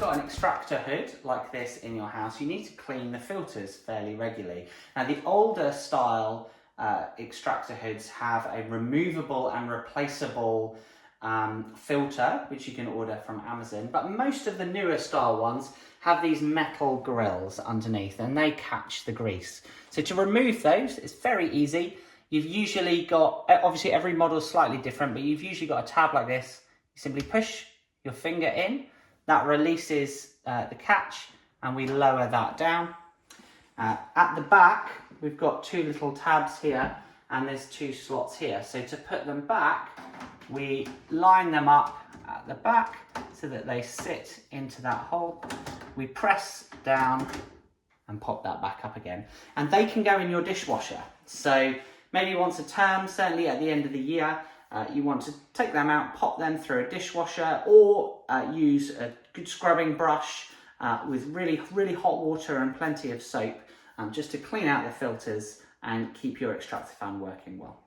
got an extractor hood like this in your house, you need to clean the filters fairly regularly. Now the older style extractor hoods have a removable and replaceable filter, which you can order from Amazon, but most of the newer style ones have these metal grills underneath and they catch the grease. So to remove those, it's very easy. You've usually got, obviously every model is slightly different, but you've usually got a tab like this. You simply push your finger in, that releases the catch, and we lower that down. At the back, we've got two little tabs here, and there's two slots here. So to put them back, we line them up at the back so that they sit into that hole. We press down and pop that back up again. And they can go in your dishwasher. So maybe once a term, certainly at the end of the year, you want to take them out, pop them through a dishwasher, or use a good scrubbing brush with really, really hot water and plenty of soap just to clean out the filters and keep your extractor fan working well.